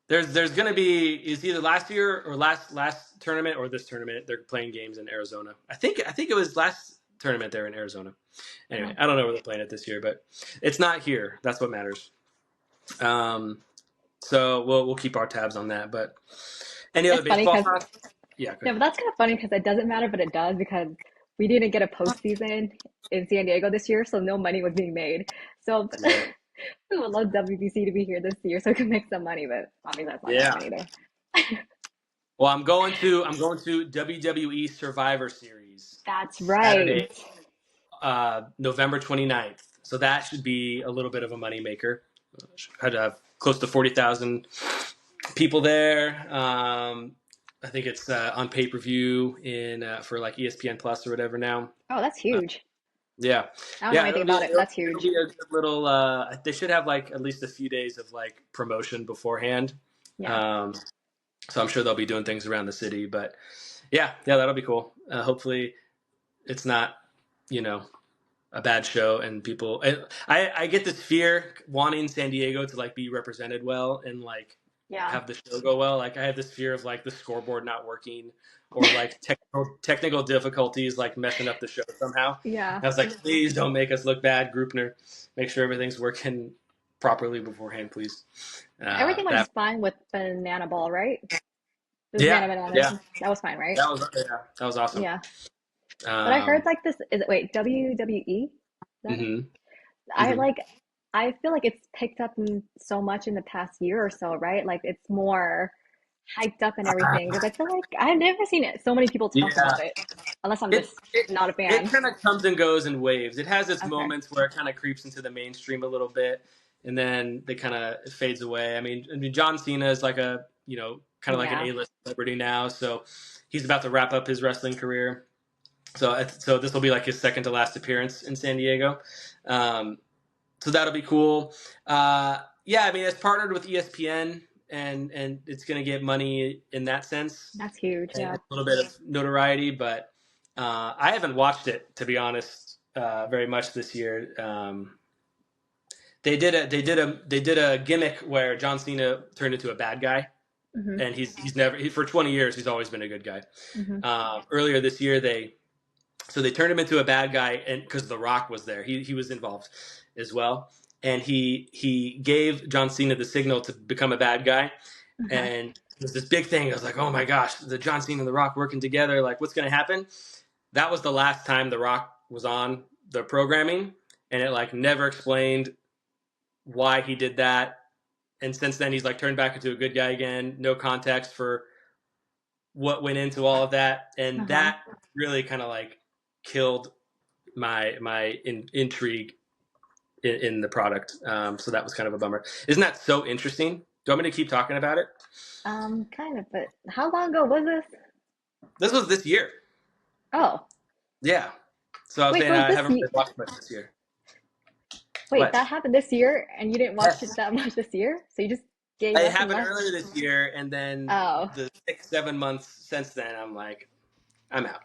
Speaker 2: There's gonna be is either last year or last tournament or this tournament. They're playing games in Arizona. I think it was last tournament there in Arizona.
Speaker 1: Uh-huh.
Speaker 2: Anyway, I don't know where they're playing it this year, but it's not here. That's what matters. Um, so we'll keep our tabs on that. But any other
Speaker 1: It's funny
Speaker 2: baseball
Speaker 1: because
Speaker 2: thoughts? Yeah, go
Speaker 1: no,
Speaker 2: ahead.
Speaker 1: but that's kind of funny because it doesn't matter, but it does because we didn't get a postseason in San Diego this year, so no money was being made. So
Speaker 2: Right.
Speaker 1: we would love WBC to be here this year so we can make some money, but obviously that's not gonna
Speaker 2: Yeah.
Speaker 1: happen either.
Speaker 2: Well, I'm going to WWE Survivor Series
Speaker 1: That's right.
Speaker 2: Saturday, November 29th. So that should be a little bit of a moneymaker. Had close to 40,000 people there. I think it's on pay per view in for like ESPN Plus or whatever now.
Speaker 1: Oh, that's
Speaker 2: Uh,
Speaker 1: huge.
Speaker 2: yeah,
Speaker 1: I don't know
Speaker 2: yeah,
Speaker 1: anything about it, but that's
Speaker 2: it'll
Speaker 1: huge.
Speaker 2: be a good little. They should have like at least a few days of like promotion beforehand.
Speaker 1: Yeah.
Speaker 2: Um, so I'm sure they'll be doing things around the city. But yeah, that'll be cool. Hopefully, it's not you know a bad show and people. I get this fear wanting San Diego to like be represented well and like
Speaker 1: Yeah.
Speaker 2: have the show go well. Like I have this fear of like the scoreboard not working or like technical difficulties like messing up the show somehow.
Speaker 1: Yeah.
Speaker 2: And I was like, please don't make us look bad, Grupner. Make sure everything's working properly beforehand, please.
Speaker 1: Everything was
Speaker 2: That
Speaker 1: fine with Banana Ball, right? It was
Speaker 2: yeah,
Speaker 1: Banana.
Speaker 2: yeah,
Speaker 1: That was fine, right?
Speaker 2: that was awesome.
Speaker 1: Yeah. But I heard
Speaker 2: Um,
Speaker 1: like this is it wait, WWE? That
Speaker 2: hmm
Speaker 1: I
Speaker 2: hmm
Speaker 1: like I feel like it's picked up so much in the past year or so, right? Like it's more hyped up and everything because I feel like I've never seen it so many people talk
Speaker 2: Yeah,
Speaker 1: about it unless I'm
Speaker 2: it
Speaker 1: just
Speaker 2: it
Speaker 1: not a
Speaker 2: it
Speaker 1: fan.
Speaker 2: kind of comes and goes in waves. It has its
Speaker 1: Okay.
Speaker 2: moments where it kind of creeps into the mainstream a little bit, and then it kind of fades away. I mean, John Cena is like a kind of like an
Speaker 1: Yeah.
Speaker 2: A-list celebrity now, so he's about to wrap up his wrestling career. So this will be like his second to last appearance in San Diego. Um, so that'll be cool. Yeah, I mean, it's partnered with ESPN, and it's going to get money in that sense
Speaker 1: That's huge.
Speaker 2: and
Speaker 1: Yeah.
Speaker 2: a little bit of notoriety. But I haven't watched it to be honest very much this year. They did a gimmick where John Cena turned into a bad guy,
Speaker 1: Hmm.
Speaker 2: and he's never for 20 years he's always been a good guy.
Speaker 1: Hmm.
Speaker 2: Earlier this year they turned him into a bad guy, and because The Rock was there, he was involved as well, and he gave John Cena the signal to become a bad guy,
Speaker 1: Okay.
Speaker 2: and it was this big thing. I was like, oh my gosh, the John Cena and The Rock working together, like what's going to happen? That was the last time The Rock was on the programming, and it like never explained why he did that. And since then, he's like turned back into a good guy again. No context for what went into all of that, and
Speaker 1: Uh-huh.
Speaker 2: that really kind of like killed my intrigue in the product. So that was kind of a bummer. Isn't that so interesting? Do you want me to keep talking about it?
Speaker 1: Kind of, but how long ago was this?
Speaker 2: This was this year.
Speaker 1: Oh,
Speaker 2: Yeah. So I was
Speaker 1: wait,
Speaker 2: saying
Speaker 1: so is
Speaker 2: I
Speaker 1: this
Speaker 2: haven't really watched much this year.
Speaker 1: wait,
Speaker 2: What?
Speaker 1: that happened this year and you didn't watch it
Speaker 2: Yes.
Speaker 1: that much this year? So you just gave
Speaker 2: It
Speaker 1: up and
Speaker 2: happened
Speaker 1: left?
Speaker 2: earlier this year, and then
Speaker 1: Oh,
Speaker 2: the 6 7 months since then, I'm like, I'm out.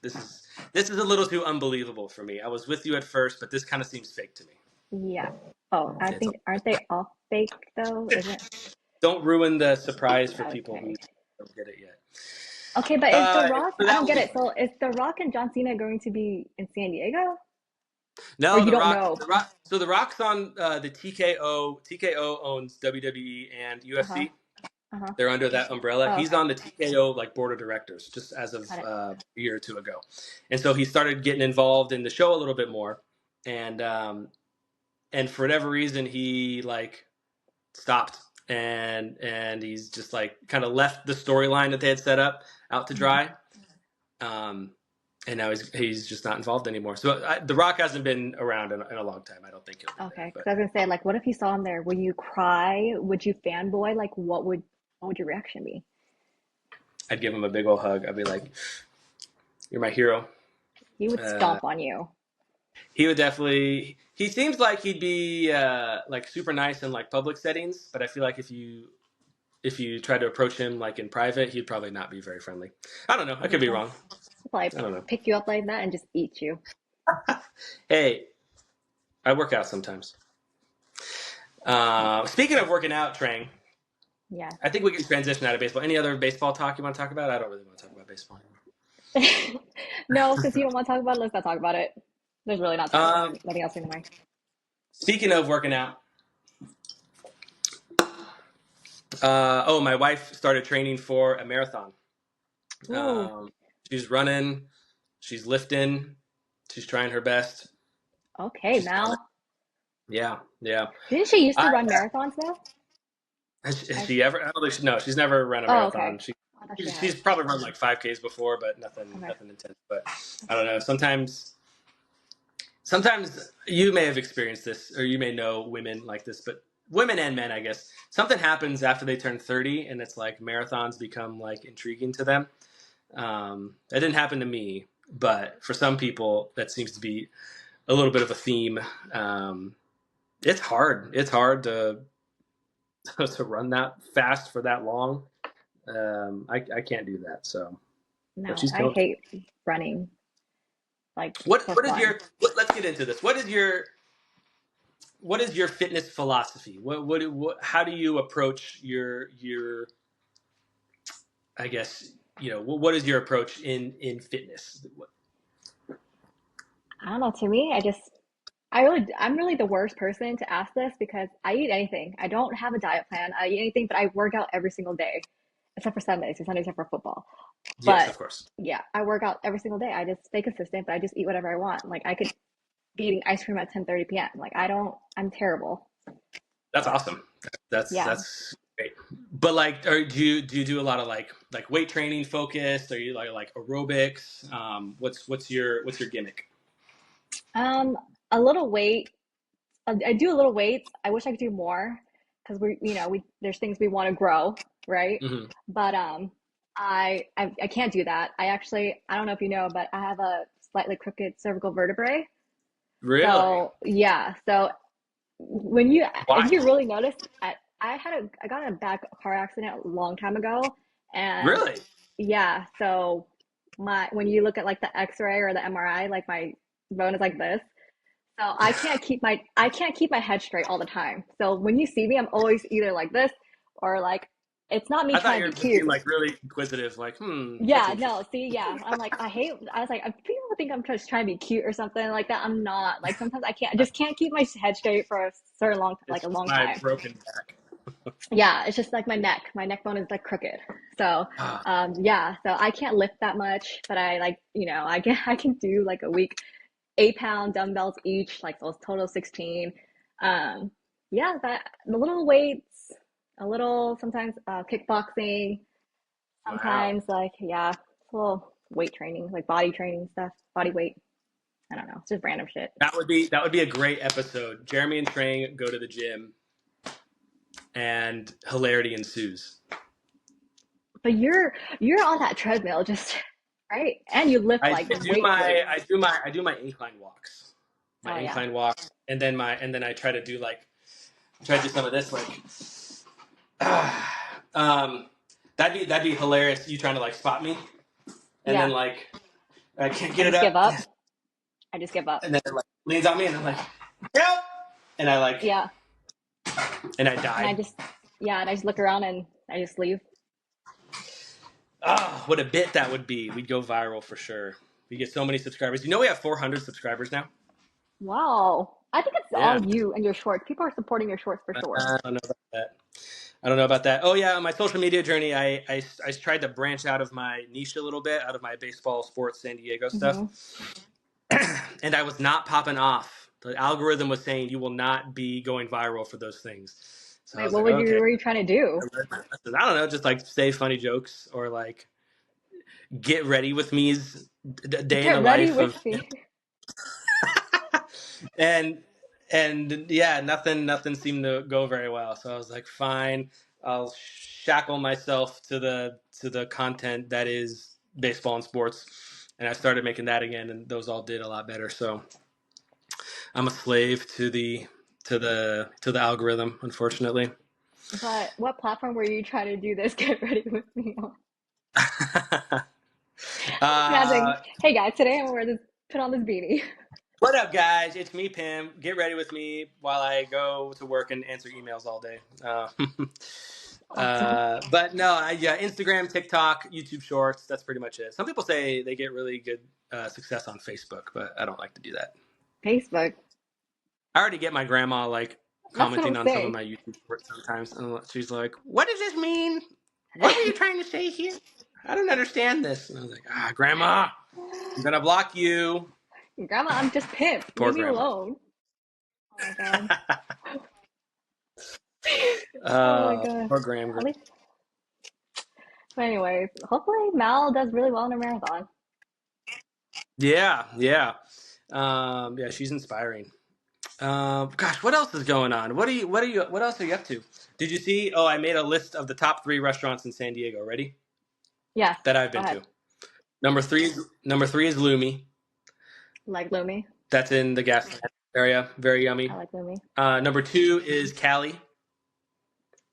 Speaker 2: This is this is a little too unbelievable for me. I was with you at first, but this kind of seems fake to me.
Speaker 1: yeah. Oh, I
Speaker 2: It's
Speaker 1: think aren't they all fake though? Isn't
Speaker 2: Don't ruin the surprise for people who
Speaker 1: okay.
Speaker 2: don't get it yet.
Speaker 1: Okay, but is The Rock,
Speaker 2: So
Speaker 1: I
Speaker 2: that
Speaker 1: don't
Speaker 2: will
Speaker 1: get
Speaker 2: be
Speaker 1: it.
Speaker 2: fun.
Speaker 1: So is The Rock and John Cena going to be in San Diego? Or
Speaker 2: No,
Speaker 1: you
Speaker 2: the
Speaker 1: don't
Speaker 2: Rock,
Speaker 1: know?
Speaker 2: the Rock. So the Rock's on the TKO. TKO owns WWE and
Speaker 1: Uh-huh.
Speaker 2: UFC.
Speaker 1: Uh-huh.
Speaker 2: They're under that umbrella.
Speaker 1: Oh,
Speaker 2: He's
Speaker 1: okay.
Speaker 2: on the TKO like board of directors just as of
Speaker 1: Got it.
Speaker 2: a year or two ago, and so he started getting involved in the show a little bit more, and for whatever reason he like stopped and he's just like kind of left the storyline that they had set up out to
Speaker 1: Mhm.
Speaker 2: dry. Um, and now he's just not involved anymore. So The Rock hasn't been around in a long time. I don't think he'll be there,
Speaker 1: Okay, because
Speaker 2: but
Speaker 1: I was gonna say, like, what if you saw him there? Would you cry? Would you fanboy? Like, what would your reaction be?
Speaker 2: I'd give him a big old hug. I'd be like, "You're my hero."
Speaker 1: He would
Speaker 2: Uh,
Speaker 1: stomp on you.
Speaker 2: he would definitely. He seems like he'd be like super nice in like public settings, but I feel like if you try to approach him like in private, he'd probably not be very friendly. I don't know. I
Speaker 1: Oh my
Speaker 2: could be
Speaker 1: gosh.
Speaker 2: wrong.
Speaker 1: He'll probably
Speaker 2: I don't know.
Speaker 1: pick you up like that and just eat you.
Speaker 2: Hey, I work out sometimes. Speaking of working out, Trang,
Speaker 1: Yeah.
Speaker 2: I think we can transition out of baseball. Any other baseball talk you want to talk about? I don't really want to talk about baseball
Speaker 1: No, since you don't want to talk about it, let's not talk about it. There's really not
Speaker 2: anymore.
Speaker 1: nothing else in mind.
Speaker 2: Speaking of working out, my wife started training for a marathon.
Speaker 1: Ooh,
Speaker 2: She's running, she's lifting, she's trying her best.
Speaker 1: okay,
Speaker 2: She's killing it.
Speaker 1: Mal.
Speaker 2: Yeah, yeah.
Speaker 1: Didn't she used to
Speaker 2: I,
Speaker 1: run marathons though?
Speaker 2: has
Speaker 1: I,
Speaker 2: she ever? I don't think no, she's never run a
Speaker 1: oh, okay.
Speaker 2: marathon.
Speaker 1: I thought she had.
Speaker 2: She's probably run like 5Ks before, but
Speaker 1: Okay.
Speaker 2: nothing intense. But I don't know. Sometimes you may have experienced this, or you may know women like this, but women and men, I guess, something happens after they turn 30, and it's like marathons become like intriguing to them. That didn't happen to me, but for some people, that seems to be a little bit of a theme. It's hard. It's hard to to run that fast for that long. I can't do that. So, but
Speaker 1: No,
Speaker 2: she's
Speaker 1: I
Speaker 2: killing.
Speaker 1: hate running like for
Speaker 2: What is
Speaker 1: fun.
Speaker 2: your? Let's get into this. What is your fitness philosophy? How do you approach your? I guess what is your approach in fitness?
Speaker 1: I don't know. To me, I'm really the worst person to ask this because I eat anything. I don't have a diet plan. I eat anything, but I work out every single day, except for Sundays. So Sundays are for football.
Speaker 2: Yes,
Speaker 1: But
Speaker 2: of course.
Speaker 1: yeah, I work out every single day. I just stay consistent, but I just eat whatever I want. Like I could be eating ice cream at 10:30 p.m. Like I'm terrible.
Speaker 2: That's
Speaker 1: But
Speaker 2: awesome.
Speaker 1: yeah.
Speaker 2: That's great. But like, do you do a lot of like weight training focused? Are you like aerobics? What's your gimmick?
Speaker 1: Um, a little weight. I do a little weights. I wish I could do more because we there's things we want to grow, right?
Speaker 2: Hmm.
Speaker 1: But I can't do that. I don't know if you know, but I have a slightly crooked cervical vertebrae.
Speaker 2: Really?
Speaker 1: So yeah, so
Speaker 2: Why?
Speaker 1: if you really notice, I got in a bad car accident a long time ago, and
Speaker 2: Really?
Speaker 1: yeah, so my when you look at like the X-ray or the MRI, like my bone is like this. So I can't keep my head straight all the time. So when you see me, I'm always either like this or like it's not me
Speaker 2: I thought
Speaker 1: trying
Speaker 2: you
Speaker 1: to
Speaker 2: were
Speaker 1: be
Speaker 2: just
Speaker 1: cute.
Speaker 2: being like really inquisitive. Like, that's
Speaker 1: Yeah, no,
Speaker 2: interesting.
Speaker 1: see, yeah. I was like, people think I'm just trying to be cute or something like that. I'm not. Like sometimes I just can't keep my head straight for a certain like
Speaker 2: It's
Speaker 1: a
Speaker 2: just
Speaker 1: long
Speaker 2: my
Speaker 1: time.
Speaker 2: broken back.
Speaker 1: Yeah, it's just like my neck bone is like crooked. So,
Speaker 2: Ah,
Speaker 1: yeah, so I can't lift that much, but I can do like a week 8 pound dumbbells each, like those total 16. Um, yeah, that the little weights, a little sometimes kickboxing,
Speaker 2: wow.
Speaker 1: sometimes like yeah, a little weight training, like body training stuff, body weight. I don't know, it's just random shit.
Speaker 2: That would be a great episode. Jeremy and Trang go to the gym, and hilarity ensues.
Speaker 1: But you're on that treadmill, just right, and you lift
Speaker 2: I
Speaker 1: like
Speaker 2: do my
Speaker 1: weights.
Speaker 2: I do my incline walks,
Speaker 1: Oh yeah,
Speaker 2: and then I try to do some of this like, um, that'd be hilarious. You trying to like spot me, and then
Speaker 1: yeah.
Speaker 2: like I can't
Speaker 1: I
Speaker 2: get it
Speaker 1: just give
Speaker 2: up,
Speaker 1: up. I just give up.
Speaker 2: and then it like leans on me, and I'm like, help, and I
Speaker 1: Yeah, and
Speaker 2: die.
Speaker 1: and I just look around and I just leave.
Speaker 2: Oh, what a bit that would be. We'd go viral for sure. We get so many subscribers. You know we have 400 subscribers now.
Speaker 1: Wow. I think it's
Speaker 2: Yeah.
Speaker 1: all you and your shorts. People are supporting your shorts for sure.
Speaker 2: I don't know about that. I don't know about that. Oh yeah, on my social media journey, I tried to branch out of my niche a little bit, out of my baseball, sports, San Diego stuff,
Speaker 1: Hmm.
Speaker 2: and I was not popping off. The algorithm was saying you will not be going viral for those things. So I
Speaker 1: Wait,
Speaker 2: was like, okay.
Speaker 1: what were you trying to do?
Speaker 2: I don't know, just like say funny jokes or like get ready with me's day in the
Speaker 1: Get ready
Speaker 2: life
Speaker 1: with
Speaker 2: of,
Speaker 1: me.
Speaker 2: and yeah, nothing seemed to go very well. So I was like, fine, I'll shackle myself to the content that is baseball and sports, and I started making that again, and those all did a lot better. So I'm a slave to the algorithm, unfortunately.
Speaker 1: But what platform were you trying to do this get ready with me on? Imagine,
Speaker 2: uh,
Speaker 1: hey guys, today I'm gonna put on this beanie.
Speaker 2: what up, guys? It's me, Pam. Get ready with me while I go to work and answer emails all day.
Speaker 1: Awesome.
Speaker 2: But no, yeah, Instagram, TikTok, YouTube Shorts. That's pretty much it. Some people say they get really good success on Facebook, but I don't like to do that.
Speaker 1: Facebook.
Speaker 2: I already get my grandma like
Speaker 1: That's what I'm
Speaker 2: commenting on some of
Speaker 1: saying.
Speaker 2: my YouTube shorts sometimes, and she's like, "What does this mean? What were you trying to say here? I don't understand this." And I was like, Grandma, I'm gonna block you."
Speaker 1: Grandma, I'm just pimp.
Speaker 2: Poor
Speaker 1: Leave me
Speaker 2: grandma.
Speaker 1: alone. Oh my god. Oh my god.
Speaker 2: Poor Graham.
Speaker 1: At least, but anyways, hopefully Mal does really well in a marathon.
Speaker 2: Yeah, yeah, yeah. She's inspiring. Gosh, what else is going on? What else are you up to? Did you see? Oh, I made a list of the top 3 restaurants in San Diego. Ready?
Speaker 1: Yes,
Speaker 2: That I've
Speaker 1: go
Speaker 2: been
Speaker 1: ahead.
Speaker 2: to. Number three is Lumi.
Speaker 1: Like Lumi.
Speaker 2: That's in the gas area. Very yummy.
Speaker 1: I like Lumi.
Speaker 2: Number 2 is Cali.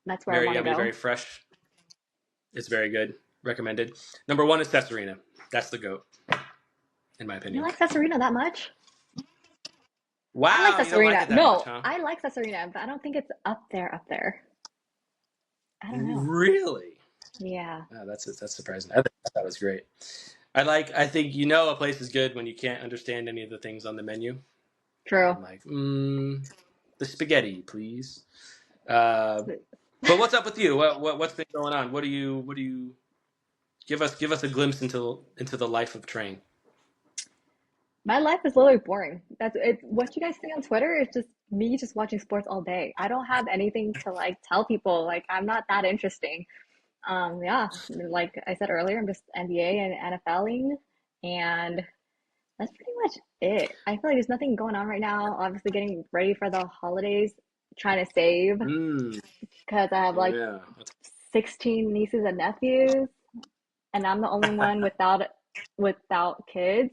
Speaker 1: That's where I
Speaker 2: Very
Speaker 1: want to
Speaker 2: yummy,
Speaker 1: go.
Speaker 2: very fresh. It's very good. Recommended. Number 1 is Cesarina. That's the GOAT, in my
Speaker 1: You
Speaker 2: opinion.
Speaker 1: like Cesarina that much?
Speaker 2: Wow,
Speaker 1: I like
Speaker 2: you don't like
Speaker 1: Cesarina.
Speaker 2: it that
Speaker 1: No,
Speaker 2: much, huh?
Speaker 1: I like Cesarina, but I don't think it's up there. Up there. I don't know.
Speaker 2: Really?
Speaker 1: Yeah.
Speaker 2: Oh, that's surprising. I think that was great. I think a place is good when you can't understand any of the things on the menu.
Speaker 1: True.
Speaker 2: I'm like, the spaghetti, please. But what's up with you? What's been going on? What do you give us a glimpse into the life of Train?
Speaker 1: My life is literally boring. That's it. What you guys see on Twitter is just me just watching sports all day. I don't have anything to like tell people. Like I'm not that interesting. Yeah, like I said earlier, I'm just NBA and NFLing, and that's pretty much it. I feel like there's nothing going on right now. Obviously, getting ready for the holidays, trying to save because I have like
Speaker 2: Yeah.
Speaker 1: 16 nieces and nephews, and I'm the only one without kids,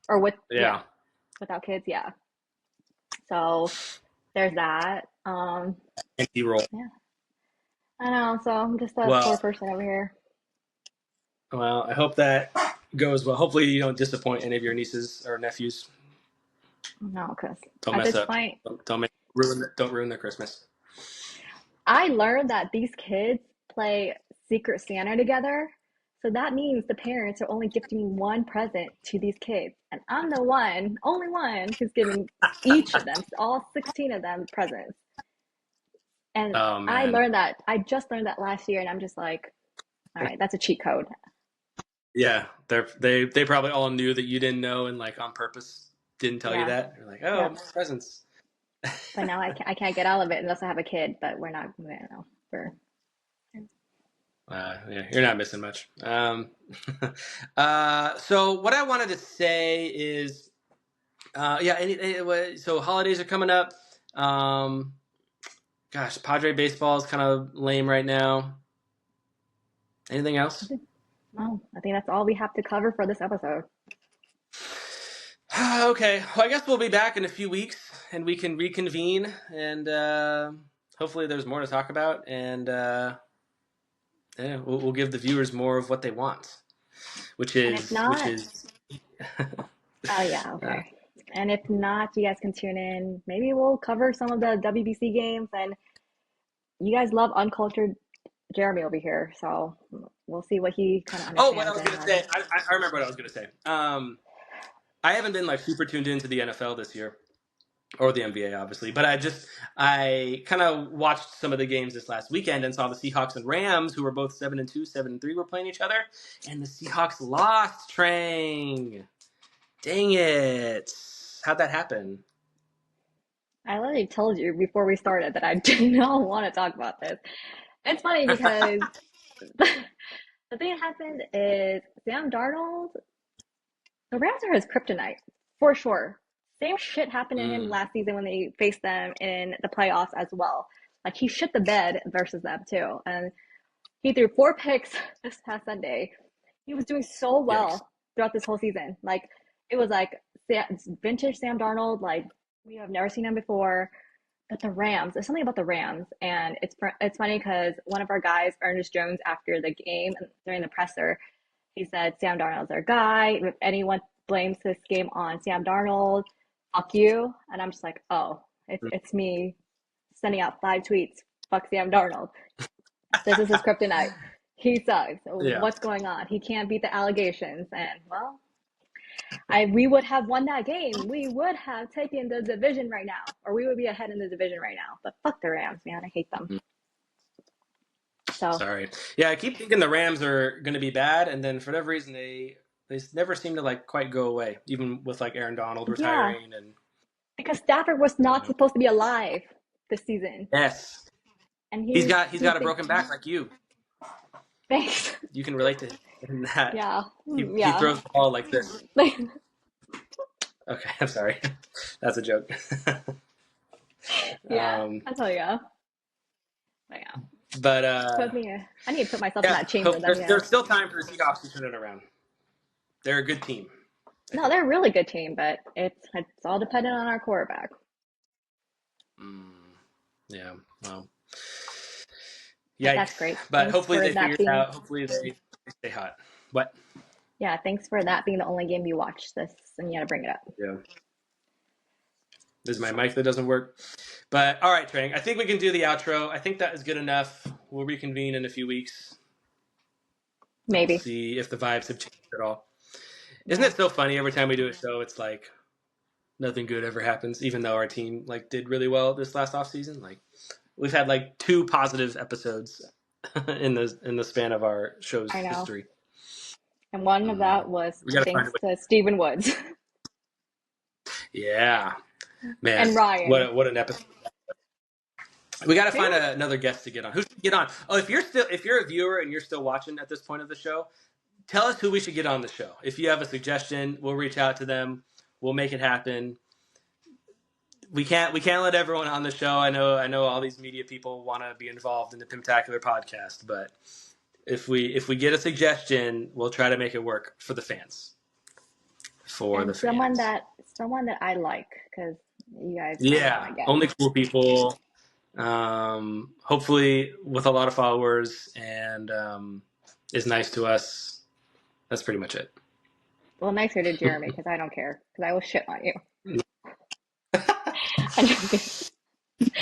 Speaker 1: or
Speaker 2: Yeah.
Speaker 1: without kids. Yeah. So there's that.
Speaker 2: Empty roll.
Speaker 1: Yeah, I know. So I'm just a poor
Speaker 2: Well,
Speaker 1: person over here.
Speaker 2: I hope that goes well. Hopefully, you don't disappoint any of your nieces or nephews.
Speaker 1: No, because
Speaker 2: Don't
Speaker 1: at
Speaker 2: mess
Speaker 1: this
Speaker 2: up.
Speaker 1: point,
Speaker 2: Don't ruin their Christmas.
Speaker 1: I learned that these kids play Secret Santa together. So that means the parents are only gifting one present to these kids. And I'm the only one who's giving each of them, all 16 of them, presents. And
Speaker 2: Oh man.
Speaker 1: I just learned that last year, and I'm just like, all right, that's a cheat code.
Speaker 2: Yeah, they probably all knew that you didn't know and like on purpose didn't tell you
Speaker 1: Yeah,
Speaker 2: that. You're like, oh,
Speaker 1: yep.
Speaker 2: more presents.
Speaker 1: But now I can't get out of it unless I have a kid, but we're
Speaker 2: Yeah, you're not missing much. So what I wanted to say is, so holidays are coming up. Gosh, Padre baseball is kind of lame right now. Anything else?
Speaker 1: well, I think that's all we have to cover for this episode.
Speaker 2: Okay, well, I guess we'll be back in a few weeks and we can reconvene and hopefully there's more to talk about and yeah, we'll give the viewers more of what they want, which
Speaker 1: And if
Speaker 2: is
Speaker 1: not, oh yeah,
Speaker 2: uh,
Speaker 1: okay. And if not, you guys can tune in. Maybe we'll cover some of the WBC games. And you guys love uncultured Jeremy over here, so we'll see what he kind of
Speaker 2: oh, what I
Speaker 1: understands
Speaker 2: was
Speaker 1: and
Speaker 2: gonna say, I remember what I was gonna say. I haven't been like super tuned into the NFL this year or the NBA, obviously, but I kind of watched some of the games this last weekend and saw the Seahawks and Rams, who were both 7-2, 7-3, were playing each other, and the Seahawks lost. Trang, dang it! How'd that happen?
Speaker 1: I literally told you before we started that I did not want to talk about this. It's funny because the thing that happened is Sam Darnold, the Rams are his kryptonite for sure. Same shit happened to him
Speaker 2: Mm,
Speaker 1: last season when they faced them in the playoffs as well. Like he shit the bed versus them too, and he threw 4 picks this past Sunday. He was doing so
Speaker 2: yikes!
Speaker 1: well throughout this whole season. Like it was like vintage Sam Darnold, like We have never seen them before. But the Rams, there's something about the Rams, and it's funny because one of our guys, Ernest Jones, after the game during the presser, he said Sam Darnold's our guy. If anyone blames this game on Sam Darnold, fuck you. And I'm just like, oh, it's me sending out 5 tweets. Fuck Sam Darnold. This is his kryptonite. He sucks.
Speaker 2: Yeah.
Speaker 1: What's going on? He can't beat the allegations. And well, we would have won that game. We would have taken the division right now, or we would be ahead in the division right now. But fuck the Rams, man. I hate them. So
Speaker 2: sorry. Yeah, I keep thinking the Rams are going to be bad, and then for whatever reason they never seem to like quite go away, even with like Aaron Donald
Speaker 1: yeah,
Speaker 2: retiring and
Speaker 1: because Stafford was not supposed to be alive this season,
Speaker 2: yes,
Speaker 1: and
Speaker 2: he's got a broken back like you.
Speaker 1: Thanks.
Speaker 2: You can relate to him in that.
Speaker 1: Yeah,
Speaker 2: He throws the ball like this. Okay, I'm sorry. That's a joke.
Speaker 1: Yeah, I tell you. But yeah.
Speaker 2: But
Speaker 1: I need to put myself in that chamber.
Speaker 2: There's still time for the Seahawks to turn it around. They're a good team.
Speaker 1: No, they're a really good team, but it's all dependent on our quarterback.
Speaker 2: Yeah, well,
Speaker 1: yikes. That's great.
Speaker 2: But
Speaker 1: thanks
Speaker 2: hopefully they figure it out. Hopefully they stay hot. What?
Speaker 1: Yeah, thanks for that being the only game you watched this, and you had to bring it up.
Speaker 2: Yeah. This is my mic that doesn't work. But all right, Trang, I think we can do the outro. I think that is good enough. We'll reconvene in a few weeks.
Speaker 1: Maybe.
Speaker 2: We'll see if the vibes have changed at all. Isn't it so funny? Every time we do a show, it's like nothing good ever happens, even though our team like did really well this last offseason. Like we've had like 2 positive episodes in the span of our show's history.
Speaker 1: And one of that was thanks to Stephen Woods.
Speaker 2: Yeah. Man.
Speaker 1: And Ryan.
Speaker 2: What an episode. We got to find another guest to get on. Who should get on? Oh, if you're a viewer and you're still watching at this point of the show, tell us who we should get on the show. If you have a suggestion, we'll reach out to them. We'll make it happen. We can't let everyone on the show. I know all these media people want to be involved in the Pimptacular Podcast, but if we get a suggestion, we'll try to make it work for the fans.
Speaker 1: Someone that I like, because you guys
Speaker 2: only cool people. Hopefully with a lot of followers and is nice to us. That's pretty much it.
Speaker 1: Well, nicer to Jeremy because I don't care because I will shit on you.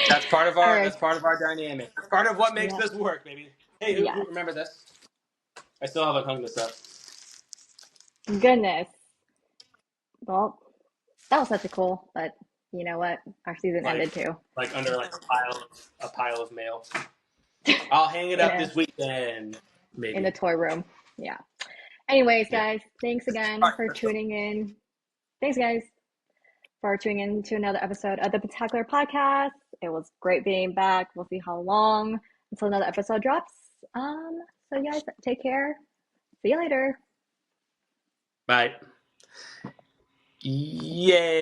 Speaker 2: That's part of our dynamic. That's part of what makes this work, baby. Hey, who remember this? I still haven't hung this up.
Speaker 1: Goodness. Well, that was such a cool, but you know what? Our season ended too.
Speaker 2: Like under like a pile of mail. I'll hang it up this weekend, maybe.
Speaker 1: In the toy room. Yeah. Anyways, guys, thanks again for tuning in. Thanks, guys, for tuning in to another episode of the Pimptacular Podcast. It was great being back. We'll see how long until another episode drops. So you guys take care. See you later.
Speaker 2: Bye. Yay.